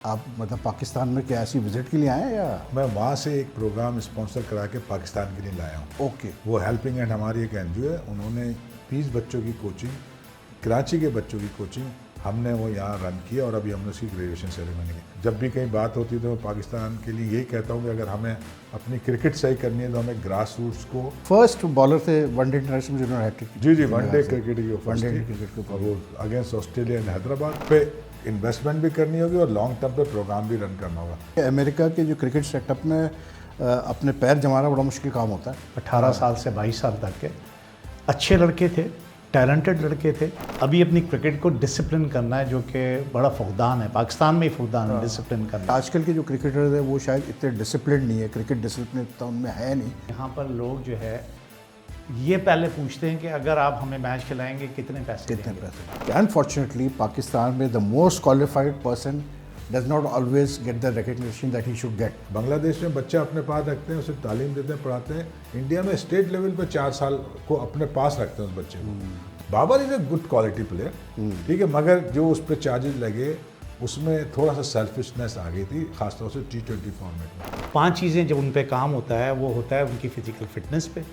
आप मतलब पाकिस्तान में क्या ऐसी विजिट के लिए आए हैं या? मैं वहाँ से एक प्रोग्राम स्पॉन्सर करा के पाकिस्तान के लिए लाया हूँ। ओके। वो हेल्पिंग एंड हमारी एक एनजीओ है, उन्होंने 20 बच्चों की कोचिंग, कराची के बच्चों की कोचिंग हमने वो यहाँ रन किया और अभी हमने उसकी ग्रेजुएशन सेरेमनी की। जब भी कहीं बात होती है तो मैं पाकिस्तान के लिए यही कहता हूँ कि अगर हमें अपनी क्रिकेट सही करनी है तो हमें ग्रास रूट्स को। फर्स्ट बॉलर थे वनडे इंटरनेशनल जिन्होंने हैट्रिक। जी वनडे क्रिकेट की वनडे क्रिकेट के ऊपर वो अगेंस्ट ऑस्ट्रेलिया एंड हैदराबाद पे इन्वेस्टमेंट भी करनी होगी और लॉन्ग टर्म पे प्रोग्राम भी रन करना होगा। अमेरिका के जो क्रिकेट सेटअप में अपने पैर जमाना बड़ा मुश्किल काम होता है। 18 साल से 22 साल तक के अच्छे लड़के थे, टैलेंटेड लड़के थे। अभी अपनी क्रिकेट को डिसिप्लिन करना है, जो कि बड़ा फुकदान है, पाकिस्तान में ही फुकदान है डिसिप्लिन करना। आजकल के जो क्रिकेटर्स हैं वो शायद इतने डिसिप्लिन नहीं है, क्रिकेट डिसिप्लिन इतना उनमें है नहीं। यहाँ पर लोग जो है ये पहले पूछते हैं कि अगर आप हमें मैच खिलाएंगे कितने पैसे देंगे। अनफॉर्चुनेटली पाकिस्तान में the most qualified person does not always get the recognition that he should get. Bangladesh में बच्चे अपने पास रखते हैं, उसे तालीम देते हैं, पढ़ाते हैं। इंडिया में स्टेट लेवल पे 4 साल को अपने पास रखते हैं उस बच्चे को। Babar is a good quality player, ठीक है, मगर जो उस पर चार्जेस लगे उसमें थोड़ा सा सेल्फिशनेस आ गई थी, खासतौर से T20 फॉर्मेट में। 5 चीज़ें जब उन पे काम होता है वो होता है उनकी फिजिकल फिटनेस पे,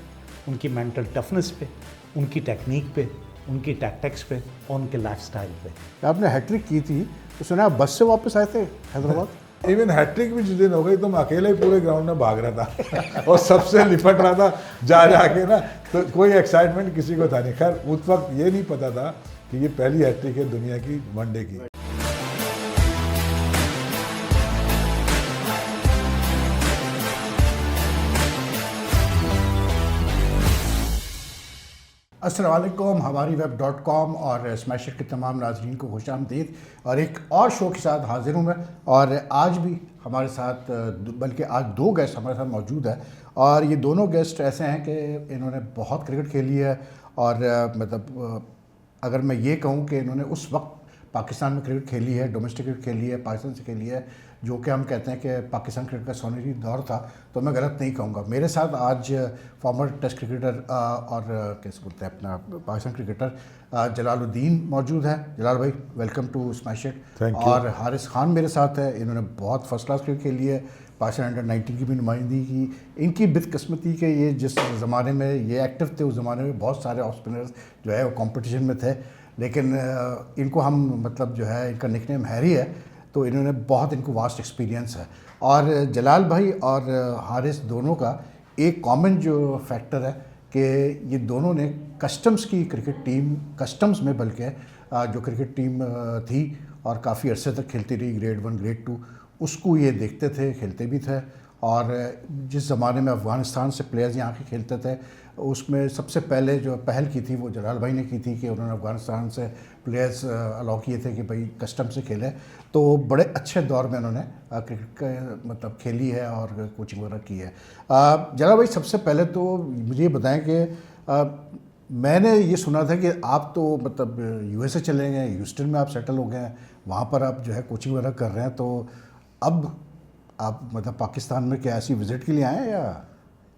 उनकी मेंटल टफनेस पे, उनकी टेक्निक पे, उनकी टैक्टिक्स पे और उनके लाइफस्टाइल पे। आपने हैट्रिक की थी तो सुना आप बस से वापस आए थे हैदराबाद। इवन हैट्रिक भी जिस दिन हो गई तो मैं अकेले ही पूरे ग्राउंड में भाग रहा था और सबसे लिपट रहा था जाके ना, तो कोई एक्साइटमेंट किसी को था नहीं। खैर उस वक्त ये नहीं पता था कि ये पहली हैट्रिक है दुनिया की वनडे की। अस्सलाम वालेकुम, हमारी web.com और स्मैशर के तमाम नाजरीन को खुशामदीद। और एक और शो के साथ हाजिर हूँ मैं, और आज भी हमारे साथ बल्कि आज 2 गेस्ट हमारे साथ मौजूद है। और ये दोनों गेस्ट ऐसे हैं कि इन्होंने बहुत क्रिकेट खेली है और मतलब अगर मैं ये कहूँ कि इन्होंने उस वक्त पाकिस्तान में क्रिकेट खेली है, डोमेस्टिक क्रिकेट खेली है, पाकिस्तान से खेली है, जो कि हम कहते हैं कि पाकिस्तान क्रिकेट का सोनेरी दौर था, तो मैं गलत नहीं कहूँगा। मेरे साथ आज फॉर्मर टेस्ट क्रिकेटर और कैसे बोलते हैं अपना पाकिस्तान क्रिकेटर जलालुद्दीन मौजूद है। जलाल भाई वेलकम टू स्मैश इट। और हारिस खान मेरे साथ है, इन्होंने बहुत फर्स्ट क्लास क्रिकेट खेली है, पाकिस्तान अंडर 19 की भी नुमाइंदगी की। इनकी बदकिस्मती के ये जिस ज़माने में ये एक्टिव थे उस ज़माने में बहुत सारे ऑफ स्पिनर्स जो है वो कॉम्पिटिशन में थे, लेकिन इनको हम मतलब जो है इनका निकनेम हैरी है, तो इन्होंने बहुत इनको वास्ट एक्सपीरियंस है। और जलाल भाई और हारिस दोनों का एक कॉमन जो फैक्टर है कि ये दोनों ने कस्टम्स की क्रिकेट टीम, कस्टम्स में बल्कि जो क्रिकेट टीम थी और काफ़ी अरसे तक खेलती रही, ग्रेड 1 ग्रेड 2, उसको ये देखते थे, खेलते भी थे। और जिस ज़माने में अफ़गानिस्तान से प्लेयर्स यहाँ के खेलते थे उसमें सबसे पहले जो पहल की थी वो जलाल भाई ने की थी कि उन्होंने अफ़गानिस्तान से प्लेयर्स अलाउ किए थे कि भाई कस्टम से खेलें। तो बड़े अच्छे दौर में उन्होंने क्रिकेट का मतलब खेली है और कोचिंग वगैरह की है। जलाल भाई सबसे पहले तो मुझे ये बताएं कि मैंने ये सुना था कि आप तो मतलब USA चले गए, ह्यूस्टन में आप सेटल हो गए हैं, वहाँ पर आप जो है कोचिंग वगैरह कर रहे हैं, तो अब आप मतलब पाकिस्तान में क्या ऐसी विज़िट के लिए आए हैं या?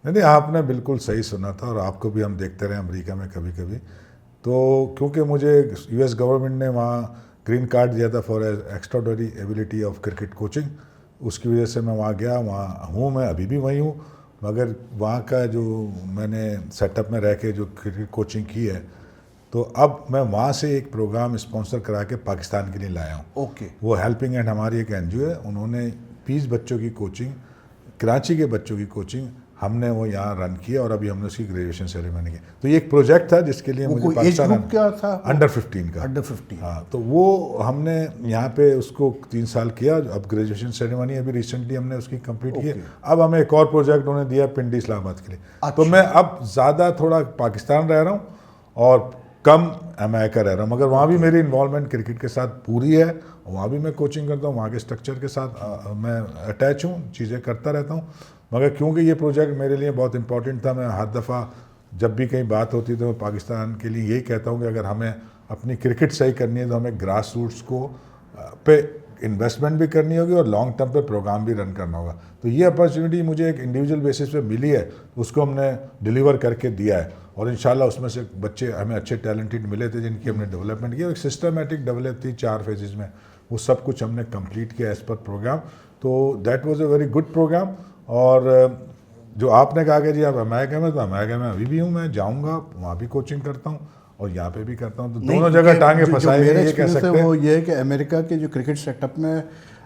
नहीं, आपने बिल्कुल सही सुना था और आपको भी हम देखते रहे अमेरिका में कभी कभी। तो क्योंकि मुझे US गवर्नमेंट ने वहाँ ग्रीन कार्ड दिया था for extraordinary ability of cricket coaching, उसकी वजह से मैं वहाँ गया, वहाँ हूँ, मैं अभी भी वहीं हूँ। मगर वहाँ का जो मैंने सेटअप में रह के जो क्रिकेट कोचिंग की है, तो अब मैं वहाँ से एक प्रोग्राम स्पॉन्सर करा के पाकिस्तान के लिए लाया हूँ। ओके। वो हेल्पिंग एंड हमारी एक एनजीओ है, उन्होंने 20 बच्चों की कोचिंग, कराची के बच्चों की कोचिंग हमने वो यहाँ रन किया और अभी हमने उसकी ग्रेजुएशन सेरेमनी की। तो ये एक प्रोजेक्ट था जिसके लिए मुझे पाकिस्तान क्या था? अंडर 15 का। अंडर 15। हाँ, तो वो हमने यहाँ पे उसको 3 साल किया। अब ग्रेजुएशन सेरेमनी अभी रिसेंटली हमने उसकी कंप्लीट की। अब हमें एक और प्रोजेक्ट उन्होंने दिया पिंडी इस्लामाबाद के लिए। तो मैं अब ज़्यादा थोड़ा पाकिस्तान रह रहा हूँ और कम अमेरिका रह रहा हूँ, मगर वहाँ भी मेरी इन्वॉल्वमेंट क्रिकेट के साथ पूरी है। वहाँ भी मैं कोचिंग करता हूँ, वहाँ के स्ट्रक्चर के साथ मैं अटैच हूँ, चीज़ें करता रहता हूँ। मगर क्योंकि ये प्रोजेक्ट मेरे लिए बहुत इंपॉर्टेंट था, मैं हर दफ़ा जब भी कहीं बात होती तो मैं पाकिस्तान के लिए यही कहता हूँ कि अगर हमें अपनी क्रिकेट सही करनी है तो हमें ग्रास रूट्स को पे इन्वेस्टमेंट भी करनी होगी और लॉन्ग टर्म पे प्रोग्राम भी रन करना होगा। तो ये अपॉर्चुनिटी मुझे एक इंडिविजुअल बेसिस पे मिली है, उसको हमने डिलीवर करके दिया है और इंशाल्लाह उसमें से बच्चे हमें अच्छे टैलेंटेड मिले थे जिनकी हमने डेवलपमेंट की। एक सिस्टमेटिक डेवलप थी 4 फेजेस में। वो सब कुछ हमने कंप्लीट किया एज़ पर प्रोग्राम। तो that was a very good program. और जो आपने कहा कि जी आप अमेरिका में, तो अमेरिका में अभी भी हूँ, मैं जाऊँगा, वहाँ भी कोचिंग करता हूँ और यहाँ पे भी करता हूँ, तो दोनों जगह टांगे फंसाई मेरा ये कह एक्सपीरियंस सकते है हैं। वो ये है कि अमेरिका के जो क्रिकेट सेटअप में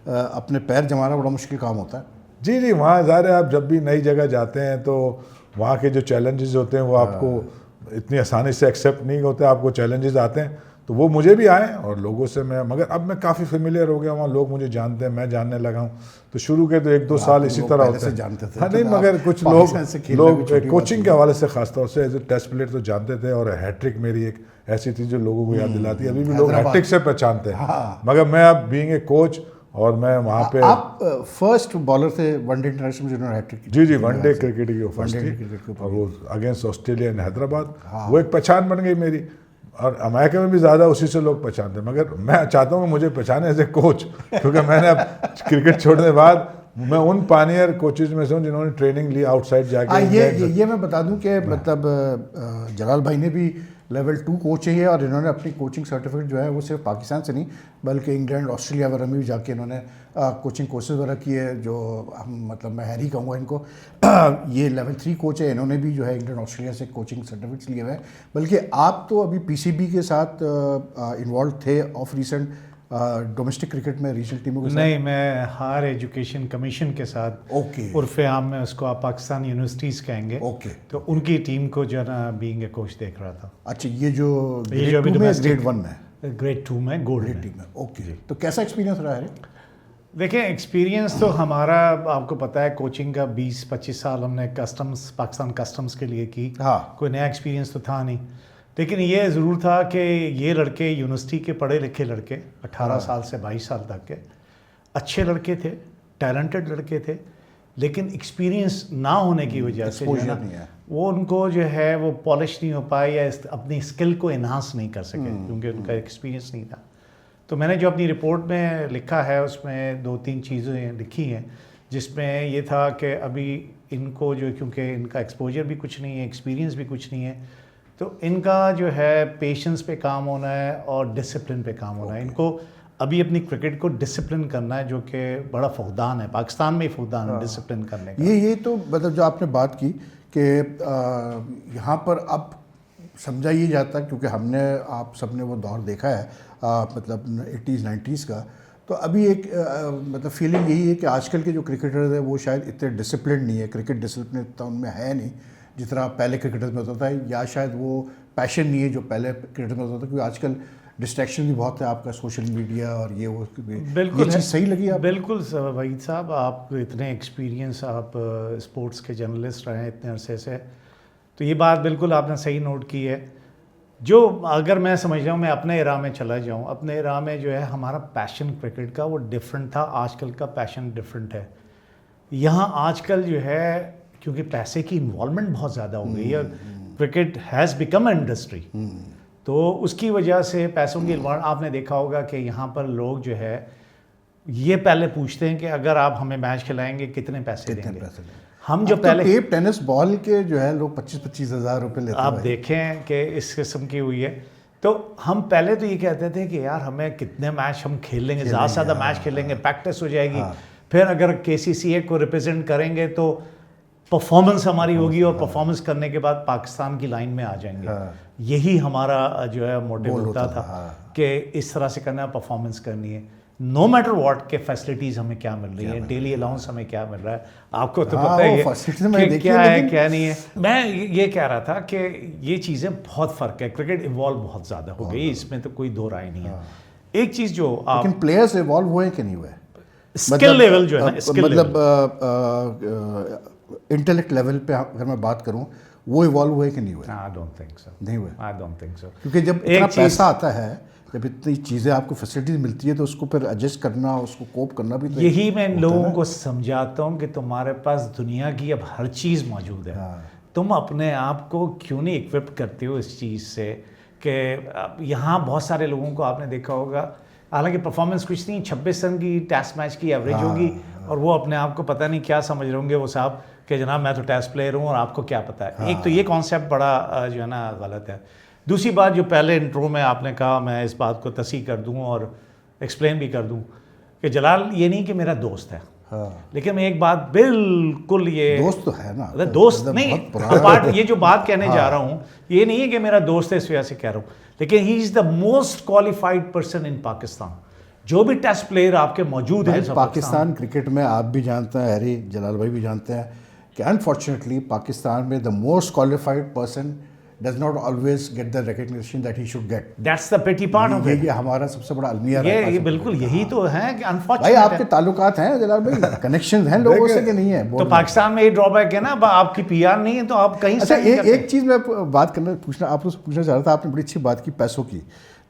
अपने पैर जमाना बड़ा मुश्किल काम होता है। जी जी, वहाँ ज़ाहिर है आप जब भी नई जगह जाते हैं तो वहाँ के जो चैलेंजेस होते हैं वो आपको इतनी आसानी से एक्सेप्ट नहीं होते, आपको चैलेंजेस आते हैं। तो वो मुझे भी आए और लोगों से मैं, मगर अब मैं काफ़ी फेमिलियर हो गया, वहाँ लोग मुझे जानते हैं, मैं जानने लगा हूँ। तो शुरू के तो 1-2 साल इसी तरह होते हैं। हाँ नहीं, मगर कुछ लोग कोचिंग के हवाले से खासतौर से एज ए टेस्ट प्लेयर तो जानते थे, और हैट्रिक मेरी एक ऐसी थी जो लोगों को याद दिलाती है। अभी भी लोग हैट्रिक से पहचानते हैं, मगर मैं अब बीइंग ए कोच और मैं वहाँ पे, आप फर्स्ट बॉलर थे वनडे इंटरनेशनल जिन्होंने हैट्रिक की। जी जी, वनडे क्रिकेट की वो फर्स्ट थी, और वो अगेंस्ट ऑस्ट्रेलिया एंड हैदराबाद, वो एक पहचान बन गई मेरी। और अमेरिका में भी ज़्यादा उसी से लोग पहचानते हैं, मगर मैं चाहता हूँ कि मुझे पहचाने एज ए कोच, क्योंकि मैंने अब क्रिकेट छोड़ने के बाद मैं उन पानियर कोचेज में से हूँ जिन्होंने ट्रेनिंग ली आउटसाइड जाके। ये मैं बता दूं कि मतलब जलाल भाई ने भी लेवल 2 कोच है, और इन्होंने अपनी कोचिंग सर्टिफिकेट जो है वो सिर्फ पाकिस्तान से नहीं बल्कि इंग्लैंड, ऑस्ट्रेलिया वगैरह में भी जाके इन्होंने कोचिंग कोर्सेज वगैरह किए। जो हम मतलब मैं हैरी कहूँगा इनको, ये लेवल 3 कोच है, इन्होंने भी जो है इंग्लैंड, ऑस्ट्रेलिया से कोचिंग सर्टिफिकेट्स लिए हुए हैं। बल्कि आप तो अभी पीसीबी के साथ इन्वॉल्व थे ऑफ रिसेंट डोमेस्टिक क्रिकेट में रीजनल टीमों के साथ? नहीं, मैं हायर एजुकेशन कमीशन के साथ, ओके, उर्फ़े आम में उसको आप पाकिस्तान यूनिवर्सिटीज़ कहेंगे, ओके, तो उनकी टीम को जो है ना बीइंग ए कोच देख रहा था। अच्छा, ये जो ये जो अभी ग्रेड 1 में, ग्रेड 2 में, गोल्ड में टीम में, ओके। तो कैसा एक्सपीरियंस रहा है? देखिए, एक्सपीरियंस तो हमारा आपको पता है, कोचिंग का 20-25 साल हमने कस्टम्स, पाकिस्तान कस्टम्स के लिए की। हाँ, कोई नया एक्सपीरियंस तो था नहीं, लेकिन ये ज़रूर था कि ये लड़के यूनिवर्सिटी के पढ़े लिखे लड़के, 18 साल से 22 साल तक के अच्छे लड़के थे, टैलेंटेड लड़के थे, लेकिन एक्सपीरियंस ना होने की वजह से जो है ना, वो उनको जो है वो पॉलिश नहीं हो पाए या अपनी स्किल को इन्हांस नहीं कर सके, क्योंकि उनका एक्सपीरियंस नहीं था। तो मैंने जो अपनी रिपोर्ट में लिखा है उसमें 2-3 चीज़ें लिखी हैं, जिसमें ये था कि अभी इनको जो, क्योंकि इनका एक्सपोजर भी कुछ नहीं है, एक्सपीरियंस भी कुछ नहीं है, तो इनका जो है पेशेंस पे काम होना है और डिसिप्लिन पे काम होना है। इनको अभी अपनी क्रिकेट को डिसिप्लिन करना है, जो कि बड़ा फुकदान है, पाकिस्तान में ही फुकदान है डिसिप्लिन करने का। ये तो मतलब जो आपने बात की कि यहाँ पर अब समझा ये जाता, क्योंकि हमने आप सबने वो दौर देखा है मतलब 80s 90s का, तो अभी एक मतलब फीलिंग यही है कि आजकल के जो क्रिकेटर्स हैं वो शायद इतने डिसिप्लिन नहीं है, क्रिकेट डिसिप्लिन इतना उनमें है नहीं जितना पहले क्रिकेटर्स में होता था, या शायद वो पैशन नहीं है जो पहले क्रिकेटर में होता था, क्योंकि आजकल डिस्ट्रैक्शन भी बहुत है, आपका सोशल मीडिया और ये वो। बिल्कुल, ये चीज़ सही लगी आप? बिल्कुल वहीद साहब, आप इतने एक्सपीरियंस, आप स्पोर्ट्स के जर्नलिस्ट रहे हैं इतने अरसे से, तो ये बात बिल्कुल आपने सही नोट की है। जो अगर मैं समझ रहा हूँ, मैं अपने इरा में चला जाऊँ, अपने इरा में जो है हमारा पैशन क्रिकेट का वो डिफरेंट था, आजकल का पैशन डिफरेंट है। यहाँ आजकल जो है, क्योंकि पैसे की इन्वॉल्वमेंट बहुत ज़्यादा हो गई है, cricket has become an industry, तो उसकी वजह से पैसों की इन्वॉल्वमेंट, आपने देखा होगा कि यहाँ पर लोग जो है ये पहले पूछते हैं कि अगर आप हमें मैच खिलाएंगे कितने पैसे देंगे। हम जो पहले टेप टेनिस बॉल के जो है लोग 25-25 हज़ार रुपये लेते हैं, आप देखें कि इस किस्म की हुई है। तो हम पहले तो ये कहते थे कि यार हमें कितने मैच हम खेल लेंगे, ज़्यादा से ज़्यादा मैच खेलेंगे, प्रैक्टिस हो जाएगी, फिर अगर KCCA को रिप्रेजेंट करेंगे तो परफॉर्मेंस हमारी होगी, और परफॉर्मेंस करने के बाद पाकिस्तान की लाइन में आ जाएंगे। यही हमारा जो है मोटिव होता था कि इस तरह से करना है, परफॉर्मेंस करनी है, नो मैटर व्हाट के फैसिलिटीज़ हमें क्या मिल रही है, डेली अलाउंस हमें क्या मिल रहा है, आपको तो पता ही है कि क्या है क्या नहीं है। मैं ये कह रहा था कि ये चीज़ें बहुत फ़र्क है, क्रिकेट इवॉल्व बहुत ज़्यादा हो गई, इसमें तो कोई दो राय नहीं है। एक चीज़ जो आप, लेकिन प्लेयर्स इवॉल्व हुए कि नहीं हुए? स्किल लेवल जो है ना, स्किल मतलब इंटेलेक्ट लेवल पे अगर मैं बात करूं, वो इवॉल्व हुए कि नहीं हुए? आई डोंट थिंक सो, नहीं हुए। आई डोंट थिंक सो, क्योंकि जब इतना पैसा आता है, जब इतनी चीज़ें आपको फैसिलिटीज मिलती है, तो उसको फिर एडजस्ट करना, उसको कोप करना भी तो यही मैं लोगों को समझाता हूँ कि तुम्हारे पास दुनिया की अब हर चीज़ मौजूद है, तुम अपने आप को क्यों नहीं इक्विप करते हो इस चीज़ से कि यहाँ बहुत सारे लोगों को आपने देखा होगा, हालांकि परफॉर्मेंस कुछ नहीं, 26 रन की टेस्ट मैच की एवरेज होगी, और वो अपने आप को पता नहीं क्या समझ रहे होंगे वो साहब कि जनाब मैं तो टेस्ट प्लेयर हूँ और आपको क्या पता है। एक तो ये कॉन्सेप्ट बड़ा जो है ना गलत है। दूसरी बात, जो पहले इंट्रो में आपने कहा, मैं इस बात को तस्हीह कर दूँ, और एक्सप्लेन भी कर दूं कि जलाल ये नहीं कि मेरा दोस्त है, हाँ। लेकिन मैं एक बात बिल्कुल ये दोस्त तो है ना, अरे दोस्त मतलब नहीं, बहुत पुराना। पार्ट ये जो बात कहने जा रहा हूँ ये नहीं है कि मेरा दोस्त है इस वजह से कह रहा हूँ, लेकिन he is the most qualified person in Pakistan. जो भी टेस्ट प्लेयर आपके मौजूद हैं पाकिस्तान क्रिकेट में, आप भी जानते हैं, हैरी, जलाल भाई भी जानते हैं कि अनफॉर्चुनेटली पाकिस्तान में the most qualified person does not always get the recognition that he should get. That's the पेटी पार्ट ऑफ इट। ये हमारा सबसे बड़ा अलमिया ये बिल्कुल यही तो है कि भाई अनफॉर्चुनेट आपके ताल्लुकात हैं जलाल भाई, कनेक्शन हैं लोगों से कि नहीं है? तो पाकिस्तान में ये ड्रॉबैक है ना, आपकी पीआर नहीं है तो आप कहीं अच्छा, से एक चीज़ मैं बात करना पूछना चाह रहा था, आपने बड़ी अच्छी बात की पैसों की।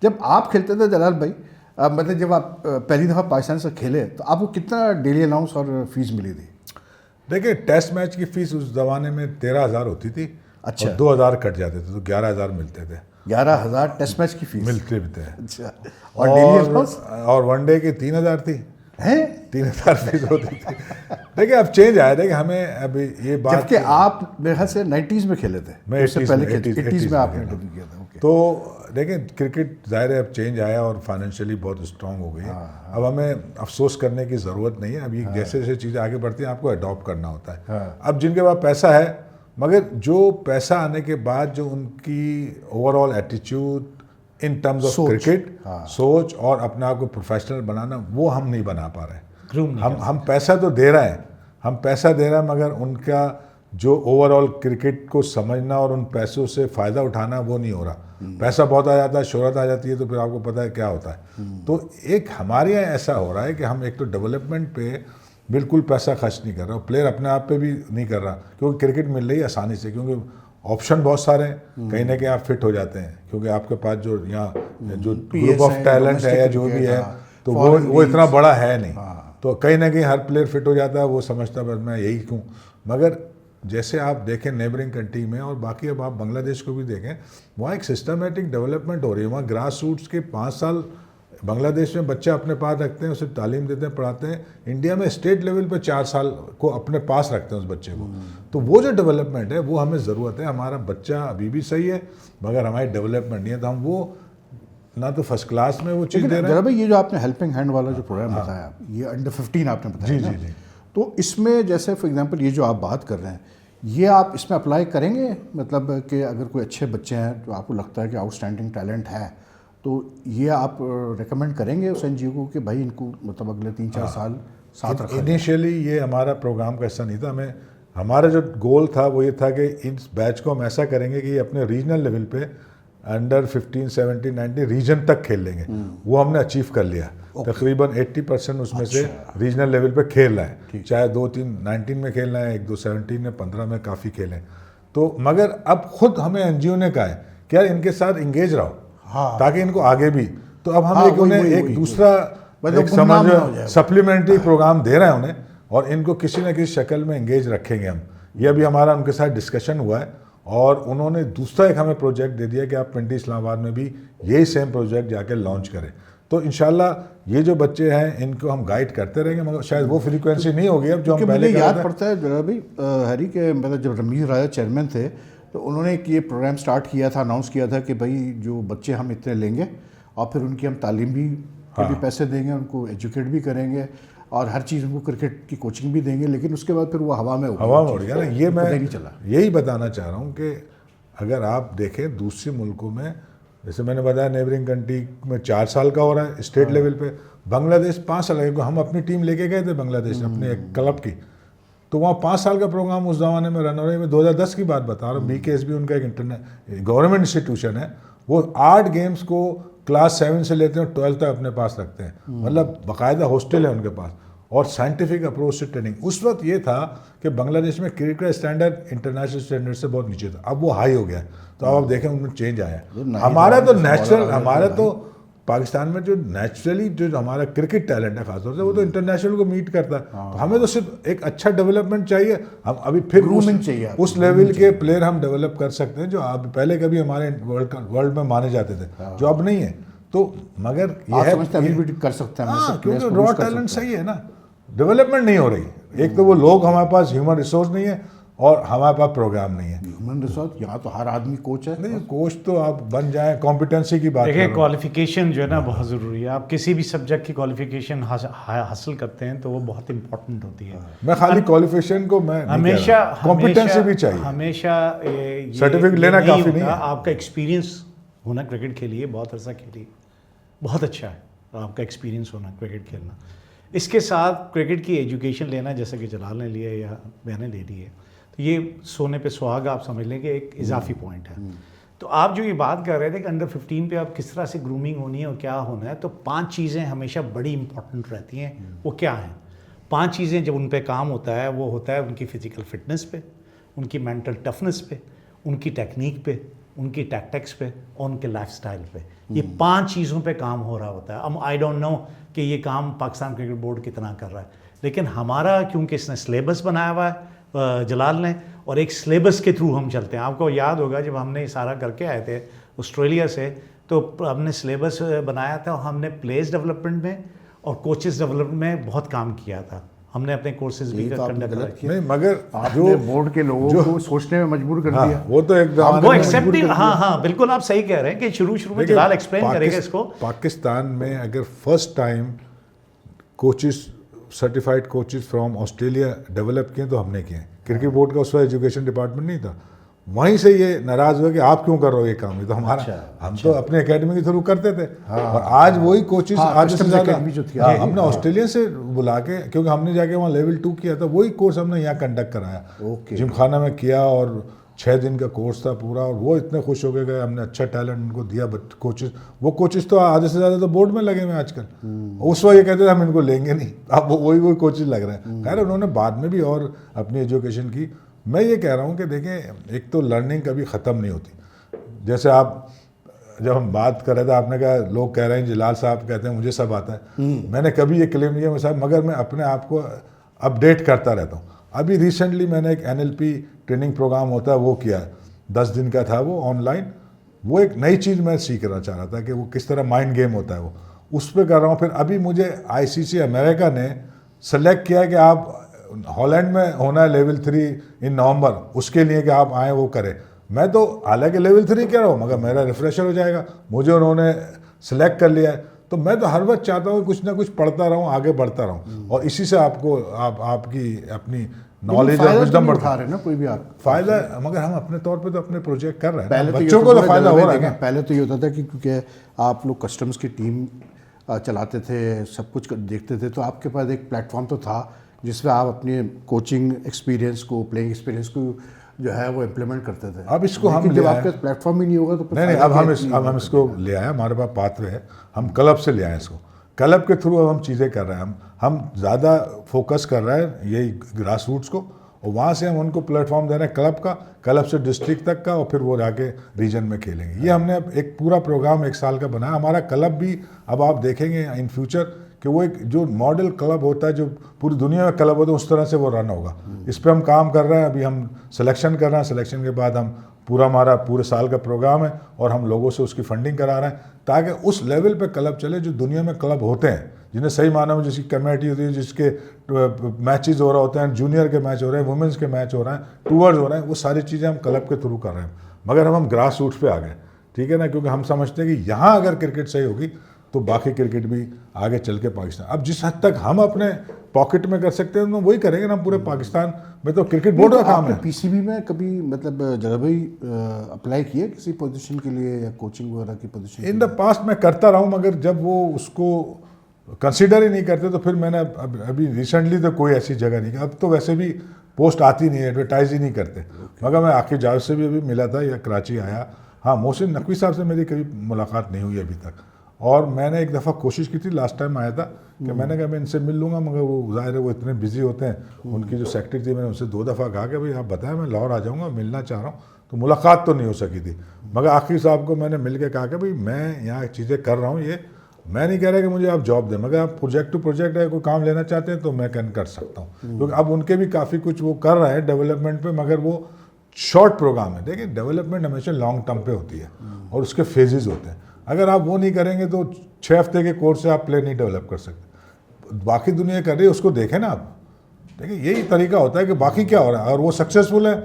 जब आप खेलते थे जलाल भाई, मतलब जब आप पहली दफ़ा पाकिस्तान से खेले तो आपको कितना डेली अलाउंस और फीस मिली थी? देखिए, टेस्ट मैच की फीस उस जमाने में 13,000 होती थी। अच्छा। और 2,000 कट जाते थे तो 11,000 मिलते थे। 11,000 टेस्ट मैच की फीस मिलते भी थे। अच्छा। और डेली अलाउंस? और वनडे की 3,000 थी। हैं? 3,000 फीस होती थी। देखिए, अब चेंज आया। देखिए, हमें अभी ये बात, जबकि आप मेरे ख्याल से 90s में खेले थे, मैं उससे 80s पहले में 80s में आपने डेब्यू किया था। ओके। तो देखिए, क्रिकेट जाहिर है अब चेंज आया और फाइनेंशियली बहुत स्ट्रांग हो गई है। अब हमें अफसोस करने की ज़रूरत नहीं है। अब ये जैसे जैसे चीज़ें आगे बढ़ती हैं आपको अडॉप्ट करना होता है। अब जिनके पास पैसा है, मगर जो पैसा आने के बाद जो उनकी overall attitude in terms of cricket, सोच और अपने आप को प्रोफेशनल बनाना, वो हम नहीं बना पा रहे। हम पैसा तो दे रहे हैं, हम पैसा दे रहे हैं, मगर उनका जो ओवरऑल क्रिकेट को समझना और उन पैसों से फ़ायदा उठाना वो नहीं हो रहा। पैसा बहुत आ जाता है, शोहरत आ जाती है, तो फिर आपको पता है क्या होता है। तो एक हमारे यहाँ ऐसा हो रहा है कि हम एक तो डेवलपमेंट पे बिल्कुल पैसा खर्च नहीं कर रहा, प्लेयर अपने आप पे भी नहीं कर रहा, क्योंकि क्रिकेट मिल रही है आसानी से, क्योंकि ऑप्शन बहुत सारे हैं, कहीं ना कहीं आप फिट हो जाते हैं, क्योंकि आपके पास जो यहाँ जो ग्रुप ऑफ टैलेंट है या जो भी है, तो वो इतना बड़ा है नहीं। तो कहीं ना कहीं हर प्लेयर फिट हो जाता है, वो समझता है बस मैं यही हूँ। मगर जैसे आप देखें नेबरिंग कंट्री में और बाकी, अब आप बांग्लादेश को भी देखें, वहाँ एक सिस्टमेटिक डेवलपमेंट हो रही है। वहाँ ग्रास रूट्स के 5 साल बांग्लादेश में बच्चे अपने पास रखते हैं, उसे तालीम देते हैं, पढ़ाते हैं। इंडिया में स्टेट लेवल पे 4 साल को अपने पास रखते हैं उस बच्चे को। तो वो जो डेवलपमेंट है वो हमें ज़रूरत है। हमारा बच्चा अभी भी सही है, मगर हमारी डेवलपमेंट नहीं है, तो हम वो ना तो फर्स्ट क्लास में वो चीज़ दे रहे हैं। भाई, ये जो आपने हेल्पिंग हैंड वाला जो प्रोग्राम बताया, ये अंडर 15 आपने बताया जी ना? जी जी। तो इसमें जैसे फॉर एग्जांपल ये जो आप बात कर रहे हैं, ये आप इसमें अप्लाई करेंगे? मतलब कि अगर कोई अच्छे बच्चे हैं जो आपको लगता है कि आउटस्टैंडिंग टैलेंट है, तो ये आप रिकमेंड करेंगे उस एनजीओ को कि भाई इनको मतलब अगले 3-4 साल साथ रखा? इनिशियली ये हमारा प्रोग्राम का हिस्सा नहीं था। हमारा जो गोल था वो ये था कि इस बैच को हम ऐसा करेंगे कि ये अपने रीजनल लेवल पे अंडर 15, 17, 19 रीजन तक खेल लेंगे। वो हमने अचीव कर लिया। तकरीबन 80% उसमें से रीजनल लेवल पे खेल रहा है, चाहे 2-3 19 में खेलना है, 1-2 17 में, 15 में काफ़ी खेलें। तो मगर अब खुद हमें एनजीओ ने कहा है कि यार इनके साथ इंगेज रहो, ताकि इनको आगे भी। तो अब हम उन्हें एक दूसरा समझ सप्लीमेंट्री प्रोग्राम दे रहे हैं उन्हें, और इनको किसी न किसी शक्ल में इंगेज रखेंगे हम। ये अभी हमारा उनके साथ डिस्कशन हुआ है, और उन्होंने दूसरा एक हमें प्रोजेक्ट दे दिया कि आप पिंडी इस्लामाबाद में भी यही सेम प्रोजेक्ट जाके लॉन्च करें। तो इंशाल्लाह ये जो बच्चे हैं इनको हम गाइड करते रहेंगे, मगर शायद वो फ्रीक्वेंसी नहीं होगी अब जो हम पहले मुझे याद पड़ता है जरा भी हैरी के, मतलब जब रमीज राजा चेयरमैन थे तो उन्होंने एक ये प्रोग्राम स्टार्ट किया था, अनाउंस किया था कि भाई जो बच्चे हम इतने लेंगे और फिर उनकी हम तालीम भी के भी पैसे देंगे, उनको एजुकेट भी करेंगे और हर चीज़ उनको क्रिकेट की कोचिंग भी देंगे, लेकिन उसके बाद फिर वो हवा में उड़ गया ना। ये मैं नहीं चला। यही बताना चाह रहा हूँ कि अगर आप देखें दूसरे मुल्कों में, जैसे मैंने बताया नेबरिंग कंट्री में 4 साल का हो रहा है स्टेट लेवल पे, बांग्लादेश 5 साल लगेगा। हम अपनी टीम लेके गए थे बांग्लादेश अपने एक क्लब की, तो वहाँ 5 साल का प्रोग्राम उस ज़माने में रन हो रहा है। मैं 2010 की बात बता रहा हूँ। BKSB उनका एक गवर्नमेंट इंस्टीट्यूशन है, वो 8 गेम्स को क्लास 7 से लेते हैं 12 तक अपने पास रखते हैं। मतलब बाकायदा हॉस्टल है उनके पास, और साइंटिफिक अप्रोच से ट्रेनिंग। उस वक्त ये था कि बांग्लादेश में क्रिकेट का स्टैंडर्ड इंटरनेशनल स्टैंडर्ड से बहुत नीचे था, अब वो हाई हो गया। तो अब आप देखें उनमें चेंज आया। हमारा तो नेचुरल, हमारा तो पाकिस्तान में जो नेचुरली जो हमारा क्रिकेट टैलेंट है खासतौर से, वो तो इंटरनेशनल को मीट करता है। तो हमें तो सिर्फ एक अच्छा डेवलपमेंट चाहिए। हम अभी फिर उस लेवल के प्लेयर हम डेवलप कर सकते हैं जो अब पहले कभी हमारे वर्ल्ड में माने जाते थे, जो अब नहीं है। तो मगर ये है अभी भी कर सकते हैं, क्योंकि रॉ टैलेंट सही है ना, डेवलपमेंट नहीं हो रही। एक तो वो लोग हमारे पास ह्यूमन रिसोर्स नहीं है, और हमारे पास प्रोग्राम नहीं है। ह्यूमन रिसोर्स यहाँ तो हर आदमी कोच है। नहीं, कोच तो आप बन जाएं, कॉम्पिटेंसी की बात देखिए करो। क्वालिफिकेशन जो है ना बहुत ज़रूरी है। आप किसी भी सब्जेक्ट की क्वालिफिकेशन हासिल करते हैं तो वो बहुत इंपॉर्टेंट होती है। मैं खाली क्वालिफिकेशन को मैं हमेशा कॉम्पिटेंसी भी चाहिए। हमेशा सर्टिफिकेट लेना नहीं काफी नहीं होता। है। आपका एक्सपीरियंस होना क्रिकेट के लिए बहुत अर्सा खेलिए, बहुत अच्छा है आपका एक्सपीरियंस होना क्रिकेट खेलना। इसके साथ क्रिकेट की एजुकेशन लेना, जैसे कि जलाल ने लिया या मैंने ले ली है, तो ये सोने पे सुहागा आप समझ लें कि एक इजाफी पॉइंट है। तो आप जो ये बात कर रहे थे कि अंडर 15 पे आप किस तरह से ग्रूमिंग होनी है और क्या होना है, तो 5 चीज़ें हमेशा बड़ी इंपॉर्टेंट रहती हैं। वो क्या हैं 5 चीज़ें? जब उन पे काम होता है वो होता है उनकी फ़िज़िकल फिटनेस पे, उनकी मेंटल टफनेस पे, उनकी टेक्निक पे, उनकी टैक्टिक्स पे और उनके लाइफस्टाइल पे। ये 5 चीज़ों पे काम हो रहा होता है। अब आई डोंट नो कि ये काम पाकिस्तान क्रिकेट बोर्ड कितना कर रहा है, लेकिन हमारा क्योंकि इसने सिलेबस बनाया हुआ है जलाल ने, और एक सिलेबस के थ्रू हम चलते हैं। आपको याद होगा जब हमने ये सारा करके आए थे ऑस्ट्रेलिया से, तो हमने सिलेबस बनाया था, हमने प्लेयर्स डेवलपमेंट में और कोचेस डेवलपमेंट में बहुत काम किया था। हमने अपने कोर्सेज भी कंडक्ट किए। नहीं, मगर आपने बोर्ड के लोगों को सोचने में मजबूर कर हाँ, दिया। वो तो एक वो एक्सेप्ट नहीं। हाँ, बिल्कुल आप सही कह रहे हैं कि शुरू में जलाल एक्सप्लेन करेगा इसको। पाकिस्तान में अगर first time coaches, certified coaches from Australia develop किए तो हमने किए। क्रिकेट बोर्ड का उस वक्त एजुकेशन डिपार्टमेंट नहीं था। वहीं से ये नाराज हुआ कि आप क्यों कर रहे हो ये काम, ये तो हमारा। हम तो अपने एकेडमी के थ्रू करते थे। और आज वही कोचेस आज से ज़्यादा हमने ऑस्ट्रेलिया से बुला के, क्योंकि हमने जाके वहाँ लेवल 2 किया था, वही कोर्स हमने यहाँ कंडक्ट कराया, जिमखाना में किया, और 6 दिन का कोर्स था पूरा। और वो इतने खुश हो गए, हमने अच्छा टैलेंट उनको दिया कोचेस। वो कोचेस तो आधे से ज़्यादा तो बोर्ड में लगे हुए आजकल। उस वक्त ये कहते थे हम इनको लेंगे नहीं, अब वही कोचेस लग रहे हैं। खैर उन्होंने बाद में भी और अपनी एजुकेशन की। मैं ये कह रहा हूँ कि देखें, एक तो लर्निंग कभी ख़त्म नहीं होती। जैसे आप जब हम बात कर रहे थे, आपने कहा लोग कह रहे हैं जलाल साहब कहते हैं मुझे सब आता है। मैंने कभी ये क्लेम नहीं किया साहब, मगर मैं अपने आप को अपडेट करता रहता हूँ। अभी रिसेंटली मैंने एक NLP ट्रेनिंग प्रोग्राम होता है वो किया है, 10 दिन का था वो ऑनलाइन। वो एक नई चीज़ मैं सीखना चाह रहा था कि वो किस तरह माइंड गेम होता है, वो उस पर कर रहा हूँ। फिर अभी मुझे ICC अमेरिका ने सेलेक्ट किया कि आप हॉलैंड में होना है लेवल 3 इन नवंबर, उसके लिए कि आप आएँ वो करें। मैं तो हालांकि लेवल 3 कह रहा हूँ, मगर मेरा रिफ्रेशर हो जाएगा। मुझे उन्होंने सेलेक्ट कर लिया है, तो मैं तो हर वक्त चाहता हूँ कि कुछ ना कुछ पढ़ता रहूँ, आगे बढ़ता रहूँ, और इसी से आपको आपकी अपनी नॉलेज और विजडम बढ़ता है ना। कोई भी आप फायदा, मगर हम अपने तौर पे तो अपने प्रोजेक्ट कर रहे हैं। पहले बच्चों को तो फायदा हो रहा है। पहले तो ये होता था कि क्योंकि आप लोग कस्टम्स की टीम चलाते थे, सब कुछ देखते थे, तो आपके पास एक प्लेटफॉर्म तो था जिसमें आप अपनी कोचिंग एक्सपीरियंस को, प्लेइंग एक्सपीरियंस को जो है वो इम्प्लीमेंट करते थे। अब इसको हम जब आपके प्लेटफॉर्म ही नहीं होगा तो नहीं, अब हम इसको ले आए, हमारे पास पाथवे है, हम क्लब से ले आए इसको। क्लब के थ्रू अब हम चीज़ें कर रहे हैं। हम ज़्यादा फोकस कर रहे हैं यही ग्रास रूट्स को, और वहाँ से हम उनको प्लेटफॉर्म दे रहे हैं क्लब का, क्लब से डिस्ट्रिक्ट तक का, और फिर वो जाके रीजन में खेलेंगे। ये हमने एक पूरा प्रोग्राम 1 साल का बनाया। हमारा क्लब भी अब आप देखेंगे इन फ्यूचर कि वो एक जो मॉडल क्लब होता है, जो पूरी दुनिया में क्लब होता है, उस तरह से वो रन होगा। इस पर हम काम कर रहे हैं। अभी हम सिलेक्शन कर रहे हैं, सिलेक्शन के बाद हम हमारा पूरे साल का प्रोग्राम है, और हम लोगों से उसकी फंडिंग करा रहे हैं ताकि उस लेवल पे क्लब चले जो दुनिया में क्लब होते हैं, जिन्हें सही माना में जिसकी कमेटी होती है, जिसके मैचेस हो रहे होते हैं, जूनियर के मैच हो रहे हैं, वुमेंस के मैच हो रहे हैं, टूर्स हो रहे हैं, वो सारी चीज़ें हम क्लब के थ्रू कर रहे हैं। मगर हम ग्रास रूट्स पे आ गए, ठीक है ना, क्योंकि हम समझते हैं कि यहाँ अगर क्रिकेट सही होगी तो बाकी क्रिकेट भी आगे चल के पाकिस्तान, अब जिस हद तक हम अपने पॉकेट में कर सकते हैं तो वही करेंगे ना। पूरे पाकिस्तान में तो क्रिकेट बोर्ड का काम है। PCB में कभी मतलब जरा भाई अप्लाई किया किसी पोजीशन के लिए या कोचिंग वगैरह की पोजीशन? इन द पास्ट मैं करता रहा हूँ, मगर जब वो उसको कंसिडर ही नहीं करते तो फिर मैंने अभी रिसेंटली तो कोई ऐसी जगह नहीं। अब तो वैसे भी पोस्ट आती नहीं है, एडवर्टाइज ही नहीं करते। मगर मैं आखिर जावेद से भी अभी मिला था, या कराची आया। हाँ, मोहसिन नकवी साहब से मेरी कभी मुलाकात नहीं हुई अभी तक, और मैंने एक दफ़ा कोशिश की थी, लास्ट टाइम आया था, कि मैंने कहा मैं इनसे मिल लूँगा, मगर वो ज़ाहिर है वो इतने बिजी होते हैं। उनकी जो सेक्रेटरी थी, मैंने उनसे 2 दफ़ा कहा कि भाई आप बताएं, मैं लाहौर आ जाऊँगा, मिलना चाह रहा हूँ, तो मुलाकात तो नहीं हो सकी थी। मगर आखिर साहब को मैंने मिल के कहा कि भाई मैं यहाँ चीज़ें कर रहा हूँ, ये मैं नहीं कह रहा कि मुझे आप जॉब दें, मगर आप प्रोजेक्ट टू प्रोजेक्ट है कोई काम लेना चाहते हैं तो मैं कैन कर सकता हूँ, क्योंकि अब उनके भी काफ़ी कुछ वो कर रहे हैं डेवलपमेंट पे, मगर वो शॉर्ट प्रोग्राम है। देखिए, डेवलपमेंट हमेशा लॉन्ग टर्म पे होती है और उसके फेजेस होते हैं। अगर आप वो नहीं करेंगे तो 6 हफ्ते के कोर्स से आप प्ले नहीं डेवलप कर सकते। बाकी दुनिया कर रही है, उसको देखें ना आप। देखिए यही तरीका होता है कि बाकी क्या हो रहा है, अगर वो सक्सेसफुल है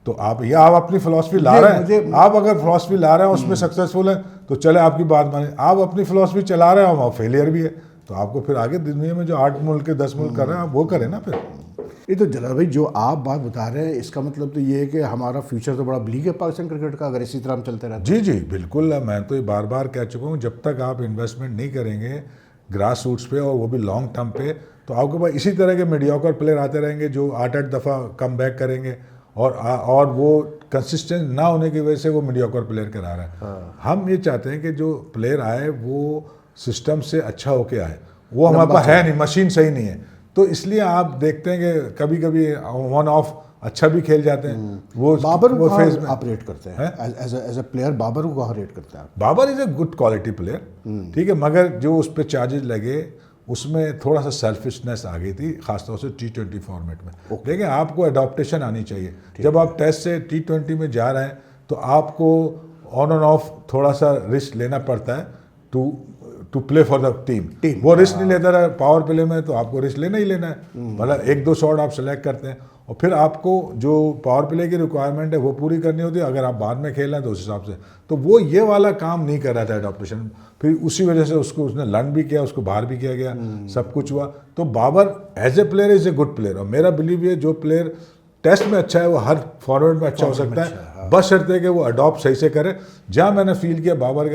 तो आप, या आप अपनी फिलॉसफी ला रहे हैं, आप अगर फिलॉसफी ला रहे हैं उसमें सक्सेसफुल है तो चले आपकी बात माने, आप अपनी फिलॉसफी चला रहे हैं और फेलियर भी है तो आपको फिर आगे दुनिया में जो 8 मुल्क के 10 मुल्क कर रहे हैं आप वो करें ना फिर। ये तो जलाल भाई जो आप बात बता रहे हैं इसका मतलब तो ये है कि हमारा फ्यूचर तो बड़ा ब्लीक है पाकिस्तान क्रिकेट का, अगर इसी तरह हम चलते रहते जी जी बिल्कुल, मैं तो ये बार बार कह चुका हूँ, जब तक आप इन्वेस्टमेंट नहीं करेंगे ग्रास रूट्स पे और वो भी लॉन्ग टर्म पे, तो आपके पास इसी तरह के मीडियोकर प्लेयर आते रहेंगे जो 8-8 दफ़ा कम बैक करेंगे और वो कंसिस्टेंट ना होने की वजह से वो मीडियोकर प्लेयर करा रहा है। हम ये चाहते हैं कि जो प्लेयर आए वो सिस्टम से अच्छा होके आए, वो हमारे पास है नहीं, मशीन सही नहीं है, तो इसलिए आप देखते हैं कि कभी कभी वन ऑफ अच्छा भी खेल जाते हैं। वो बाबर वो को फेज कहाँ में आप रेट करते हैं एज ए प्लेयर, बाबर को कहाँ रेट करते हैं आप? Babar is a good quality player, ठीक है, मगर जो उस पर चार्जेस लगे उसमें थोड़ा सा सेल्फिशनेस आ गई थी, खासतौर से T20 फॉर्मेट में। देखिए आपको अडॉप्टेशन आनी चाहिए, जब आप टेस्ट से T20 में जा रहे हैं तो आपको ऑन एंड ऑफ थोड़ा सा रिस्क लेना पड़ता है to play for the team. वो रिस्क नहीं लेता रहा पावर प्ले में, तो आपको रिस्क लेना ही लेना है, मतलब 1-2 शॉट आप सेलेक्ट करते हैं और फिर आपको जो पावर प्ले की रिक्वायरमेंट है वो पूरी करनी होती है, अगर आप बाद में खेल रहे हैं तो उस हिसाब से। तो वो ये वाला काम नहीं कर रहा था एडॉप्टेशन, फिर उसी वजह से उसने लर्न भी किया, उसको बाहर भी किया गया, सब कुछ हुआ। तो Babar as a player is a good player, और मेरा बिलीव ये जो प्लेयर टेस्ट में अच्छा है वो हर फॉरवर्ड में अच्छा हो सकता है, बस शर्त है कि वो अडॉप्ट सही से करे। जहाँ मैंने फील किया बाबर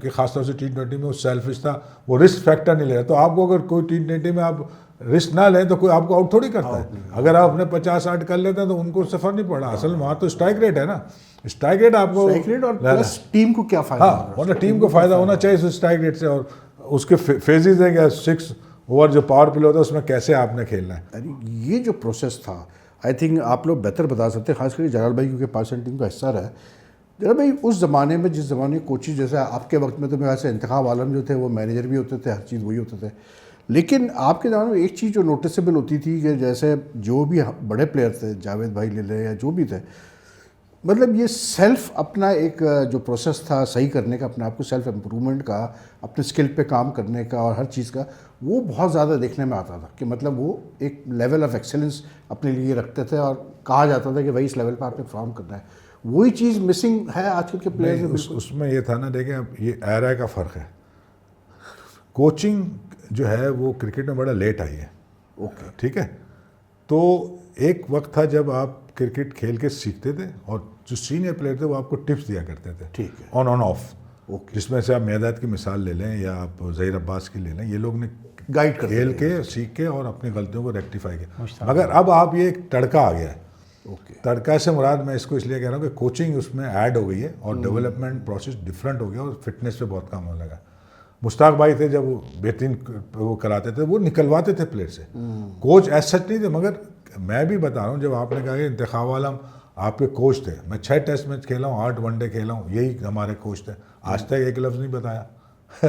के खासतौर से T20 में वो सेल्फिश था, वो रिस्क फैक्टर नहीं ले रहा। तो आपको अगर कोई T20 में आप रिस्क ना लें तो कोई आपको आउट थोड़ी करता है। अगर आप अपने 50-60 कर लेते हैं तो उनको उससे फर्क नहीं पड़ा। असल में वहाँ तो स्ट्राइक रेट है ना, स्ट्राइक रेट आपको और प्लस टीम को क्या फायदा? हाँ, मतलब टीम को फायदा होना चाहिए उस स्ट्राइक रेट से, और उसके फेजेस हैं कि 6 ओवर जो पावर प्ले होता है उसमें कैसे आपने खेलना है। अरे ये जो प्रोसेस था आई थिंक आप लोग बेहतर बता सकते हैं, खासकर जलाल भाई क्योंकि पाकिस्तान टीम का हिस्सा रहा है। जलाल भाई उस ज़माने में, जिस ज़माने कोचिज जैसे आपके वक्त में तो मेरे से इंतखाब आलम जो थे वो मैनेजर भी होते थे, हर चीज़ वही होते थे, लेकिन आपके ज़माने में एक चीज़ जो नोटिसेबल होती थी कि जैसे जो भी बड़े प्लेयर थे, जावेद भाई ले लें या जो भी थे, मतलब ये सेल्फ अपना एक जो प्रोसेस था सही करने का, अपने आप को सेल्फ इम्प्रूवमेंट का, अपने स्किल पे काम करने का और हर चीज़ का, वो बहुत ज़्यादा देखने में आता था कि मतलब वो एक लेवल ऑफ एक्सेलेंस अपने लिए रखते थे और कहा जाता था कि भाई इस लेवल पर आपने परफॉर्म करना है। वही चीज़ मिसिंग है आजकल के प्लेयर्स में। उसमें ये था ना, देखें अब ये एरा का फ़र्क है, कोचिंग जो है वो क्रिकेट में बड़ा लेट आई है। ओके, ठीक है, तो एक वक्त था जब आप क्रिकेट खेल के सीखते थे और जो सीनियर प्लेयर थे वो आपको टिप्स दिया करते थे, ठीक है, ऑन ऑफ। ओके, जिसमें से आप मेहदाद की मिसाल ले लें या आप ज़हीर अब्बास की ले लें, ये लोग ने गाइड करते खेल के सीख के और अपनी गलतियों को रेक्टिफाई किया। मगर अब आप ये एक तड़का आ गया है, ओके, तड़का से मुराद मैं इसको इसलिए कह रहा हूँ कि कोचिंग उसमें ऐड हो गई है और डेवलपमेंट प्रोसेस डिफरेंट हो गया और फिटनेस पे बहुत काम होने लगा। मुश्ताक भाई थे जब वो बेहतरीन वो कराते थे, वो निकलवाते थे प्लेयर से, कोच ऐसा सच नहीं थे। मगर मैं भी बता रहा हूँ, जब आपने कहा कि इंतखाब आलम आपके कोच थे, मैं 6 टेस्ट मैच खेला हूँ, 8 वनडे खेला हूँ, यही हमारे कोच थे, आज तक एक लफ्ज़ नहीं बताया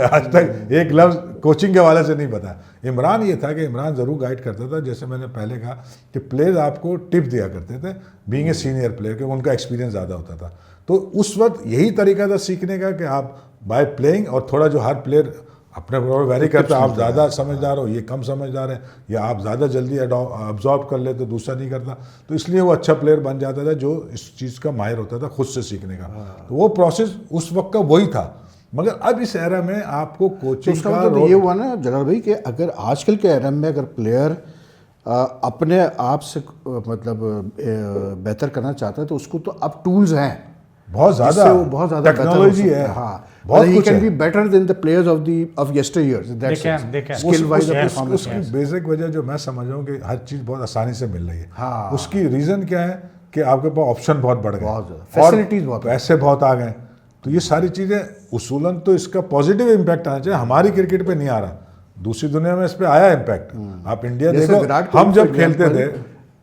आज तक एक लफ्ज़ कोचिंग के हवाले से नहीं बताया। इमरान ये था कि इमरान ज़रूर गाइड करता था, जैसे मैंने पहले कहा कि प्लेयर्स आपको टिप दिया करते थे बीइंग ए सीनियर प्लेयर, के उनका एक्सपीरियंस ज़्यादा होता था। तो उस वक्त यही तरीका था सीखने का कि आप बाय प्लेइंग, और थोड़ा जो हर प्लेयर अपने बराबर वेरी करता है, आप ज़्यादा समझदार हो, ये कम समझदार है, या आप ज़्यादा जल्दी अब्जॉर्ब कर ले तो दूसरा नहीं करता, तो इसलिए वो अच्छा प्लेयर बन जाता था जो इस चीज़ का माहिर होता था खुद से सीखने का। तो वो प्रोसेस उस वक्त का वही था। मगर अब इस एरा में आपको कोचिंग तो का मतलब ये हुआ ना जलाल भाई कि अगर आजकल के एरा में अगर प्लेयर अपने आप से मतलब बेहतर करना चाहता है तो उसको तो अब टूल्स हैं बहुत ज़्यादा टेक्नोलॉजी है, हाँ, बहुत ही कुछ कैन है। Be better than the players of yesteryears, They can. Skill wise उसकी बेसिक वजह जो मैं समझ रहा हूँ कि हर चीज़ बहुत आसानी से मिल रही है। हाँ। उसकी रीज़न क्या है कि आपके पास ऑप्शन बहुत बढ़ गए, बहुत ज़्यादा, और फैसिलिटीज़ बहुत, पैसे बहुत आ गए, तो ये सारी चीज़ें उसूलन तो इसका पॉजिटिव इम्पैक्ट आना चाहिए। हमारी क्रिकेट पे नहीं आ रहा, दूसरी दुनिया में इस पे आया इम्पैक्ट। आप इंडिया देखो, हम जब खेलते थे,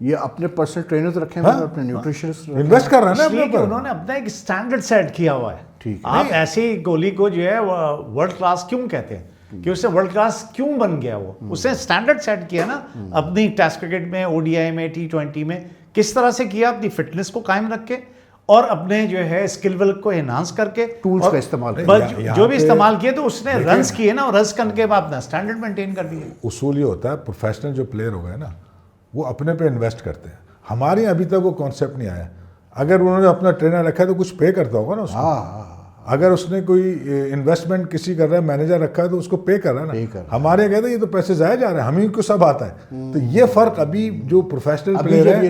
ये अपने पर्सनल ट्रेनर रखे हैं, अपने न्यूट्रिशनिस्ट इन्वेस्ट कर रहे हैं ना अपने इसलिए कि ऊपर। उन्होंने अपना एक स्टैंडर्ड सेट किया हुआ है। ठीक आप ऐसे ही कोहली को जो है वर्ल्ड क्लास क्यों कहते हैं, कि उससे वर्ल्ड क्लास क्यों बन गया? वो उसने स्टैंडर्ड सेट किया ना अपनी टेस्ट क्रिकेट में, ODI में, T20 में, किस तरह से किया, अपनी फिटनेस को कायम रख के और अपने जो है स्किल वर्क को एनहांस करके टूल्स का इस्तेमाल जो भी इस्तेमाल किए, तो उसने रन्स किए ना, और रन्स करने के बाद अपना स्टैंडर्ड मेंटेन कर दिया। उसूल ये होता है, प्रोफेशनल जो प्लेयर हो गए ना, वो अपने पे इन्वेस्ट करते हैं। हमारे यहाँ अभी तक वो कॉन्सेप्ट नहीं आया। अगर उन्होंने अपना ट्रेनर रखा है तो कुछ पे करता होगा ना उसको। हाँ, अगर उसने कोई इन्वेस्टमेंट किसी कर रहा है, मैनेजर रखा है, तो उसको पे कर रहा है ना। हमारे यहाँ कहते हैं ये तो पैसे जाया जा रहे हैं, हमें को सब आता है। तो ये फ़र्क अभी जो प्रोफेशनल प्लेयर है,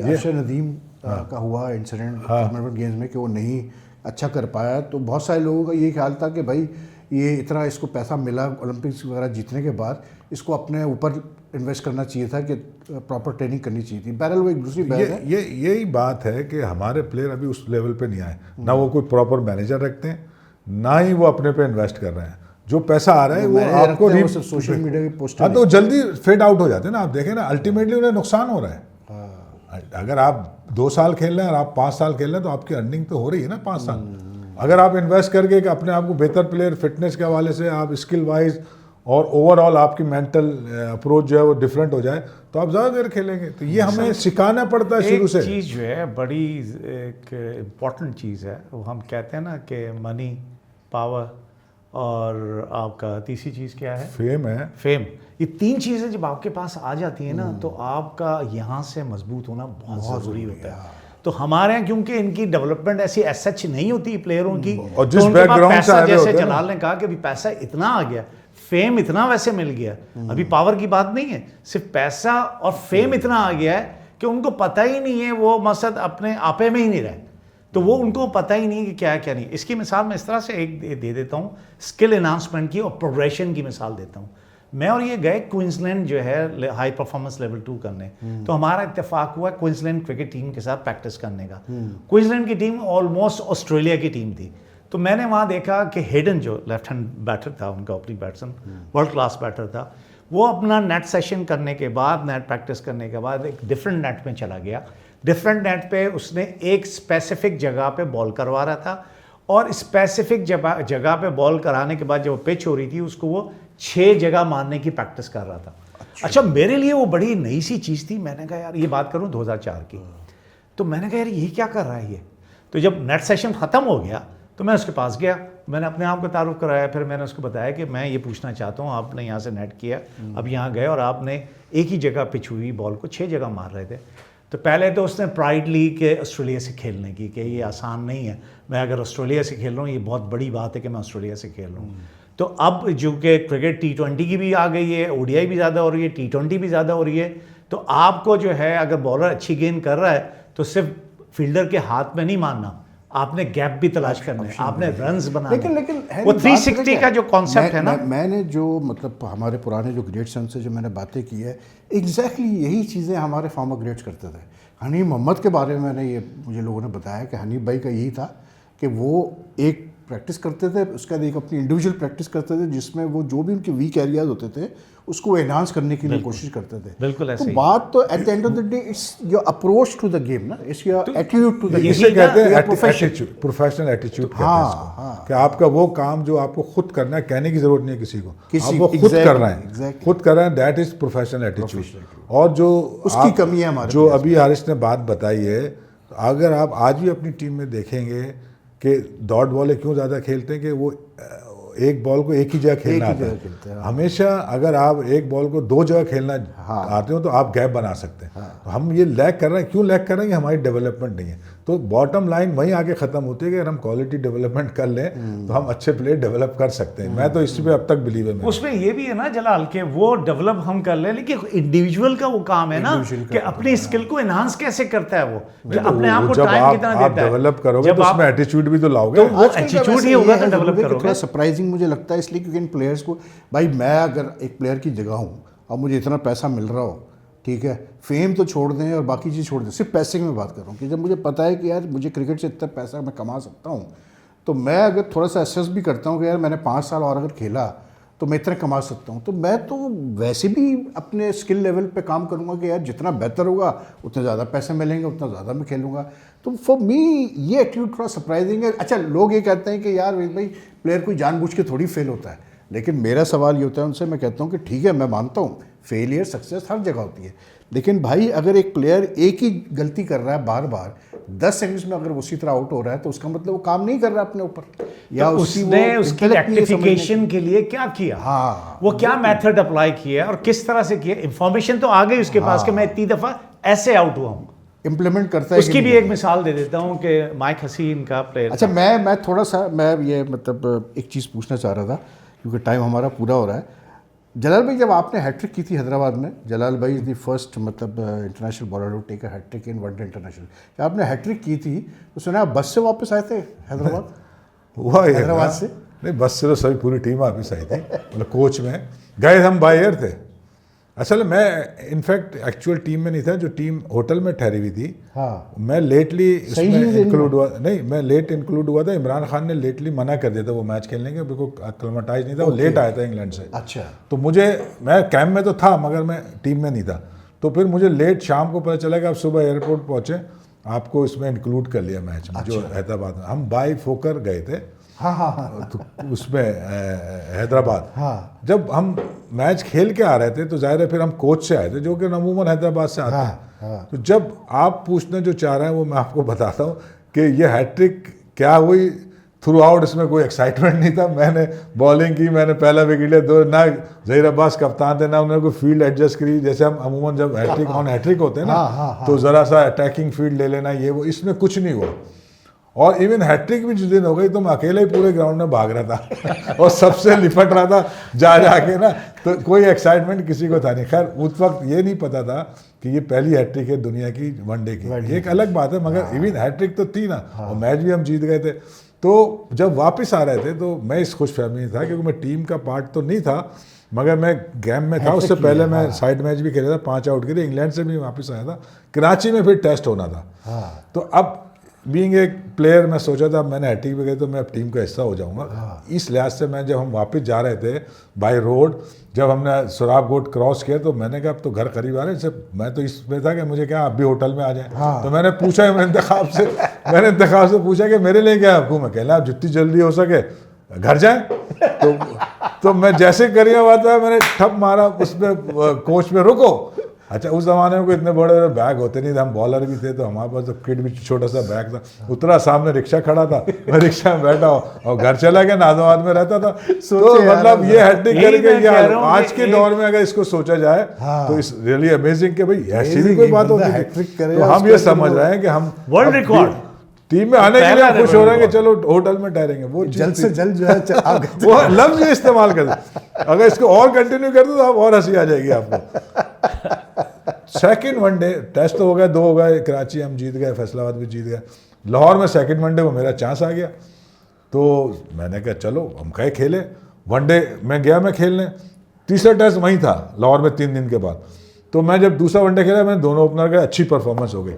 ये नदीम का हुआ इंसिडेंट टूर्नामेंट गेम्स में कि वो नहीं अच्छा कर पाया, तो बहुत सारे लोगों का ये ख्याल था कि भाई ये इतना इसको पैसा मिला ओलंपिक्स वगैरह जीतने के बाद, इसको अपने ऊपर इन्वेस्ट करना चाहिए था, कि प्रॉपर ट्रेनिंग करनी चाहिए थी। बहरहाल वो एक दूसरी बात है। यही बात है कि हमारे प्लेयर अभी उस लेवल पे नहीं आए, ना वो कोई प्रॉपर मैनेजर रखते हैं, ना ही वो अपने पे इन्वेस्ट कर रहे हैं। जो पैसा आ रहा है वो आपको सोशल मीडिया की पोस्ट, हाँ, तो जल्दी फेड आउट हो जाते हैं ना। आप देखें ना, अल्टीमेटली उन्हें नुकसान हो रहा है। अगर आप 2 साल खेल रहे हैं और आप 5 साल खेल रहे हैं तो आपकी अर्निंग तो हो रही है ना 5 साल। अगर आप इन्वेस्ट करके कि अपने आप को बेहतर प्लेयर, फिटनेस के हवाले से आप स्किल वाइज और ओवरऑल आपकी मेंटल अप्रोच जो है वो डिफरेंट हो जाए, तो आप ज़्यादा देर खेलेंगे। तो ये हमें सिखाना पड़ता है शुरू से। एक चीज़ जो है बड़ी एक इम्पॉर्टेंट चीज़ है, वो हम कहते हैं ना कि मनी, पावर और आपका तीसरी चीज़ क्या है? फेम है। फेम। ये 3 चीज़ें जब आपके पास आ जाती हैं ना, तो आपका यहाँ से मजबूत होना बहुत ज़रूरी होता है। तो हमारे यहाँ क्योंकि इनकी डेवलपमेंट ऐसी सच नहीं होती प्लेयरों की, और जिस बैकग्राउंड से जैसे जलाल ने कहा कि अभी पैसा इतना आ गया, फेम इतना वैसे मिल गया, अभी पावर की बात नहीं है, सिर्फ पैसा और फेम इतना आ गया है कि उनको पता ही नहीं है, वो मकसद अपने आपे में ही नहीं रहे, तो वो उनको पता ही नहीं कि क्या है क्या नहीं। इसकी मिसाल मैं इस तरह से एक दे देता हूँ, स्किल एनहांसमेंट की और प्रोग्रेशन की मिसाल देता हूँ। मैं और ये गए क्वींसलैंड जो है हाई परफॉर्मेंस लेवल 2 करने, तो हमारा इत्तेफाक हुआ क्वींसलैंड क्रिकेट टीम के साथ प्रैक्टिस करने का। क्वींसलैंड की टीम ऑलमोस्ट ऑस्ट्रेलिया की टीम थी। तो मैंने वहाँ देखा कि हेडन जो लेफ्ट हैंड बैटर था, उनका opening batsman, world class batter था, वो अपना नेट सेशन करने के बाद, नेट प्रैक्टिस करने के बाद एक डिफरेंट नेट में चला गया। डिफरेंट नेट पे उसने एक स्पेसिफिक जगह पे बॉल करवा रहा था, और स्पेसिफिक जगह पे बॉल कराने के बाद जब वो पिच हो रही थी, उसको वो 6 जगह मारने की प्रैक्टिस कर रहा था। अच्छा, मेरे लिए वो बड़ी नई सी चीज़ थी। मैंने कहा यार, ये बात करूँ 2004 की, तो मैंने कहा यार ये क्या कर रहा है ये। तो जब नेट सेशन ख़त्म हो गया तो मैं उसके पास गया, मैंने अपने आप को तारुफ कराया, फिर मैंने उसको बताया कि मैं ये पूछना चाहता हूँ, आपने यहाँ से नेट किया, अब यहाँ गए और आपने एक ही जगह पिच हुई बॉल को 6 जगह मार रहे थे। तो पहले तो उसने प्राइड ली कि ऑस्ट्रेलिया से खेलने की, कि ये आसान नहीं है, मैं अगर ऑस्ट्रेलिया से खेल रहा हूँ ये बहुत बड़ी बात है कि मैं ऑस्ट्रेलिया से खेल रहा हूँ। तो अब जो कि क्रिकेट T20 की भी आ गई है, ODI भी ज़्यादा हो रही है, T20 भी ज़्यादा हो रही है, तो आपको जो है अगर बॉलर अच्छी गेंद कर रहा है तो सिर्फ फील्डर के हाथ में नहीं मारना, आपने गैप भी तलाश करना है, आपने रन्स बनाने। लेकिन वो 360 का जो कॉन्सेप्ट है ना, मैंने जो मतलब हमारे पुराने जो ग्रेट सन से जो मैंने बातें की है, एग्जैक्टली यही चीज़ें हमारे फॉर्मर ग्रेट्स करते थे। हनीफ मोहम्मद के बारे में मैंने ये मुझे लोगों ने बताया कि हनीफ भाई का यही था कि वो एक प्रैक्टिस करते थे, उसके बाद एक अपनी इंडिविजुअल प्रैक्टिस करते थे, जिसमें वो जो भी उनके वीक एरियाज होते थे उसको एनहांस करने की लिए कोशिश करते थे। बिल्कुल ऐसे तो बात तो at the end of the day it's your approach to the game ना, it's your attitude to the game. इसे कहते हैं एटीट्यूड, प्रोफेशनल एटीट्यूड कहते हैं इसको, कि आपका वो काम जो आपको खुद करना है, कहने की जरूरत नहीं है किसी को, आप वो खुद कर रहे हैं, खुद कर रहे हैं, दैट इज प्रोफेशनल एटीट्यूड। और जो उसकी कमी है हमारे, जो अभी हारिस ने बात बताई है, अगर आप आज भी अपनी टीम में देखेंगे कि डॉट बॉल क्यों ज़्यादा खेलते हैं, कि वो एक बॉल को एक ही जगह खेलना आता है। हमेशा अगर आप एक बॉल को 2 जगह खेलना आते हो तो आप गैप बना सकते हैं। तो हम ये लैग कर रहे हैं, क्यों लैग कर रहे हैं, हमारी डेवलपमेंट नहीं है। तो बॉटम लाइन वहीं आके ख़त्म होती है कि अगर हम क्वालिटी डेवलपमेंट कर लें तो हम अच्छे प्लेयर डेवलप कर सकते हैं। मैं तो इसी पे अब तक बिलीव है। उसमें ये भी है ना जलाल के वो डेवलप हम कर लें, लेकिन इंडिविजुअल का वो काम है ना कि अपनी स्किल को एनहांस कैसे करता है वो, अपने आप को टाइम कितना देता है। डेवलप करोगे तो उसमें एटीट्यूड भी तो लाओगे, वो एटीट्यूड ही होगा तो डेवलप करोगे। थोड़ा सरप्राइजिंग मुझे लगता है इसलिए क्योंकि इन प्लेयर्स को, भाई मैं अगर एक प्लेयर की जगह हूँ और मुझे इतना पैसा मिल रहा हो, ठीक है, फेम तो छोड़ दें और बाकी चीज़ छोड़ दें, सिर्फ पैसे की मैं बात कर रहा हूँ कि जब मुझे पता है कि यार मुझे क्रिकेट से इतना पैसा मैं कमा सकता हूँ, तो मैं अगर थोड़ा सा असेस भी करता हूँ कि यार मैंने 5 साल और अगर खेला तो मैं इतना कमा सकता हूँ, तो मैं तो वैसे भी अपने स्किल लेवल पे काम करूँगा कि यार जितना बेहतर होगा उतने ज़्यादा पैसे मिलेंगे, उतना ज़्यादा मैं खेलूँगा। तो फॉर मी ये एटीट्यूड थोड़ा सरप्राइजिंग है। अच्छा, लोग ये कहते हैं कि यार भाई प्लेयर कोई जानबूझ के थोड़ी फेल होता है, लेकिन मेरा सवाल ये होता है उनसे, मैं कहता हूँ कि ठीक है मैं मानता हूँ फेलियर सक्सेस हर जगह होती है, लेकिन भाई अगर एक प्लेयर एक ही गलती कर रहा है बार बार 10 सेकंड्स में, अगर उसी तरह आउट हो रहा है तो उसका मतलब वो काम नहीं कर रहा अपने ऊपर, या तो उसने उसकी रेक्टिफिकेशन के लिए क्या किया, हाँ, वो क्या मेथड अप्लाई किया और किस तरह से किया। इंफॉर्मेशन तो आ गई उसके पास कि मैं इतनी दफा ऐसे आउट हुआ हूँ, इम्प्लीमेंट करता है। उसकी भी एक मिसाल दे देता हूँ कि माइक हसीन का प्लेयर। अच्छा, मैं थोड़ा सा मैं ये मतलब एक चीज़ पूछना चाह रहा था क्योंकि टाइम हमारा पूरा हो रहा है। जलाल भाई, जब आपने हैट्रिक की थी हैदराबाद में, जलाल भाई इज़ द फर्स्ट मतलब international bowler to take a hat-trick in one day international, जब आपने हैट्रिक की थी तो सुना आप बस से वापस आए थे हैदराबाद? हुआ ये हैदराबाद से नहीं, बस से तो सभी पूरी टीम वापस आई थी, मतलब कोच में गए, हम बाय एयर थे। असल मैं इनफैक्ट एक्चुअल टीम में नहीं था, जो टीम होटल में ठहरी हुई थी। हाँ, मैं लेटली सही इसमें दिन इंक्लूड हुआ, नहीं मैं लेट इंक्लूड हुआ था। इमरान खान ने लेटली मना कर दिया था वो मैच खेलने के, बिल्कुल एक्लेमेटाइज नहीं था, वो लेट आया था इंग्लैंड से। अच्छा, तो मैं कैंप में तो था मगर मैं टीम में नहीं था। तो फिर मुझे लेट शाम को पता चला कि आप सुबह एयरपोर्ट पहुंचे, आपको इसमें इंक्लूड कर लिया मैच में। जो हैदराबाद में हम बाई फोकर गए थे, हाँ हाँ हाँ, तो उसमें हैदराबाद। हाँ, जब हम मैच खेल के आ रहे थे तो जाहिर है फिर हम कोच से आए थे, जो कि अमूमन हैदराबाद से आते हैं। हाँ। तो जब आप पूछने जो चाह रहे हैं वो मैं आपको बताता हूँ कि ये हैट्रिक क्या हुई। थ्रू आउट इसमें कोई एक्साइटमेंट नहीं था। मैंने बॉलिंग की, मैंने पहला विकेट लिया, दो ना ज़हीर अब्बास कप्तान थे, ना उन्होंने कोई फील्ड एडजस्ट करी। जैसे हम अमूमन जब हैट्रिक ऑन हैट्रिक होते हैं ना, तो ज़रा सा अटैकिंग फील्ड ले लेना, ये वो, इसमें कुछ नहीं हुआ। और इवन हैट्रिक भी जिस दिन हो गई तो मैं अकेले ही पूरे ग्राउंड में भाग रहा था और सबसे लिपट रहा था जाके ना, तो कोई एक्साइटमेंट किसी को था नहीं। खैर उस वक्त ये नहीं पता था कि ये पहली हैट्रिक है दुनिया की वनडे की, एक अलग बात है, मगर इवन हैट्रिक तो थी ना, और मैच भी हम जीत गए थे। तो जब वापस आ रहे थे तो मैं इस खुशफहमी में था क्योंकि मैं टीम का पार्ट तो नहीं था, मगर मैं गेम में था। उससे पहले मैं साइड मैच भी खेला था, 5 आउट के लिए, इंग्लैंड से भी वापस आया था। कराची में फिर टेस्ट होना था। तो अब बीइंग एक प्लेयर मैं सोचा था मैंने हैट्रिक पे गई तो मैं अब टीम का हिस्सा हो जाऊंगा। इस लिहाज से मैं, जब हम वापस जा रहे थे बाय रोड, जब हमने सुराब गोट क्रॉस किया तो मैंने कहा अब तो घर करीब आ रहे हैं। मैं तो इसमें था कि मुझे क्या आप भी होटल में आ जाएं। तो मैंने पूछा, मैंने इंतखाब से पूछा कि मेरे लिए क्या हुक्म है? कहना आप जितनी जल्दी हो सके घर जाएं। तो मैं जैसे करिए बात है, मैंने ठप मारा उसमें कोच में, रुको। अच्छा, उस ज़माने में कोई इतने बड़े बड़े बैग होते नहीं थे, हम बॉलर भी थे, तो हमारे पास तो किट भी छोटा सा बैग था। उतरा, सामने रिक्शा खड़ा था, मैं रिक्शा में बैठा और घर चला गया, नाजोबाद में रहता था। तो मतलब ये हैट्रिक करके आज के दौर में अगर इसको सोचा जाए तो इस रियली अमेजिंग कि भाई ऐसी भी कोई बात होती है। तो हम ये समझ रहे हैं कि हम वर्ल्ड रिकॉर्ड टीम में आने के लिए खुश हो रहे हैं कि चलो होटल में ठहरेंगे। वो जल्द से जल्द जो है वो लफ्ज इस्तेमाल कर दे। अगर इसको और कंटिन्यू कर दो तो आप और हंसी आ जाएगी आपको। सेकंड वनडे टेस्ट तो हो गया, 2 हो गए, कराची हम जीत गए, फैसलाबाद भी जीत गए। लाहौर में सेकंड वनडे को मेरा चांस आ गया, तो मैंने कहा चलो हम कहे खेले। वनडे में गया मैं खेलने, तीसरा टेस्ट वहीं था लाहौर में 3 दिन के बाद। तो मैं जब दूसरा वनडे खेला, मैंने दोनों ओपनर का अच्छी परफॉर्मेंस हो गई।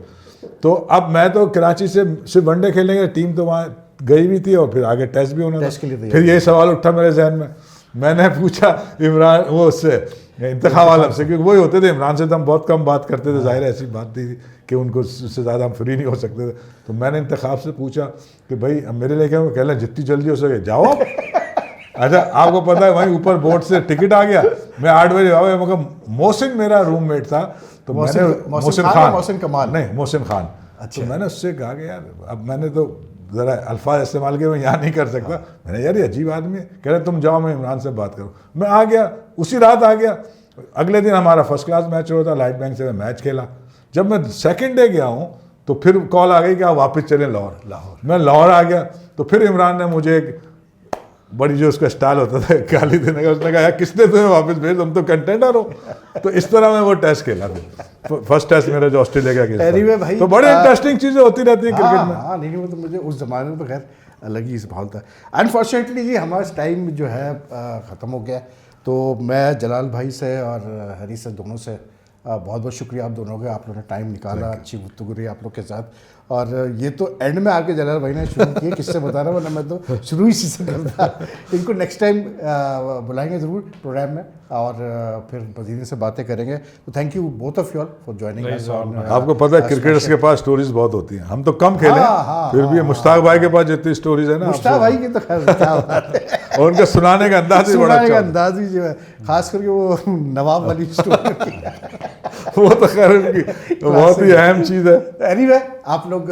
तो अब मैं तो कराची से सिर्फ वनडे खेलने के, टीम तो वहाँ गई भी थी और फिर आगे टेस्ट भी होना था। फिर यही सवाल उठा मेरे जहन में, मैंने पूछा इमरान वो उससे इंतखाब आलम से, क्योंकि वही होते थे। इमरान से तो हम बहुत कम बात करते थे, जाहिर ऐसी बात थी कि उनको उससे ज़्यादा हम फ्री नहीं हो सकते थे। तो मैंने इंतखाब से पूछा कि भाई अब मेरे लिए क्या, कह लें जितनी जल्दी हो सके जाओ। अच्छा, आपको पता है वहीं ऊपर बोर्ड से टिकट आ गया, मैं 8 बजे आया, मगर मोहसिन मेरा रूममेट था, तो मैंने मोहसिन खान। अच्छा। तो मैंने उससे कहा कि यार अब मैंने तो ज़रा अल्फाज इस्तेमाल किए, मैं यहाँ नहीं कर सकता। मैंने यार ये अजीब आदमी है, कह रहे तुम जाओ मैं इमरान से बात करूँ। मैं आ गया, उसी रात आ गया। अगले दिन हमारा फर्स्ट क्लास मैच हो रहा था, लाइट बैंक से मैं मैच खेला। जब मैं सेकंड डे गया हूँ तो फिर कॉल आ गई कि आप वापस चलें लाहौर। मैं लाहौर आ गया तो फिर इमरान ने मुझे एक बड़ी जो उसका स्टाइल होता था गाली देने का, उसने कहा यार किसने तुम्हें वापस भेज, तुम तो कंटेंडर हो। तो इस तरह मैं वो टेस्ट खेला था, फर्स्ट टेस्ट मेरा जो ऑस्ट्रेलिया का खेला। तो बड़े इंटरेस्टिंग चीज़ें होती रहती हैं क्रिकेट में। हाँ, नहीं वो तो मुझे उस ज़माने में तो खैर अलग ही माहौल था। अनफॉर्चुनेटली जी हमारा टाइम जो है ख़त्म हो गया। तो मैं जलाल भाई से और हरीश से, दोनों से बहुत बहुत शुक्रिया आप दोनों का, आप लोगों ने टाइम निकाला, अच्छी गुफ्तगू रही आप लोग के साथ। और ये तो एंड में आके जलाल भाई ने शुरू किए किससे बता रहा वरना मैं तो शुरू ही से करता। इनको नेक्स्ट टाइम बुलाएंगे ज़रूर प्रोग्राम में और फिर मज़ीद से बातें करेंगे। तो thank you both of you all for joining us. आपको पता है क्रिकेटर्स के पास स्टोरीज बहुत होती हैं, हम तो कम खेले फिर भी मुश्ताक भाई के पास जितनी स्टोरीज है ना, मुश्ताक भाई की तो खैर क्या बात है, और उनका सुनाने का अंदाज भी बड़ा सुनाने का अच्छा अंदाज भी जो है, खास करके वो नवाब वाली स्टोरी वो तो खैर उनकी बहुत ही अहम चीज़ है। एनीवे आप लोग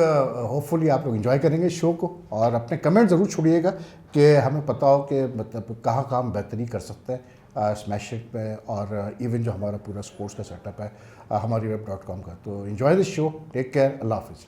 होपफुली आप लोग एंजॉय करेंगे शो को और अपने कमेंट ज़रूर छोड़िएगा कि हमें पता हो कि मतलब कहाँ हम बेहतरी कर सकते हैं स्मैश इट पे और इवन जो हमारा पूरा स्पोर्ट्स का सेटअप है हमारी web.com का। तो enjoy this show, take care, अल्लाह हाफिज़।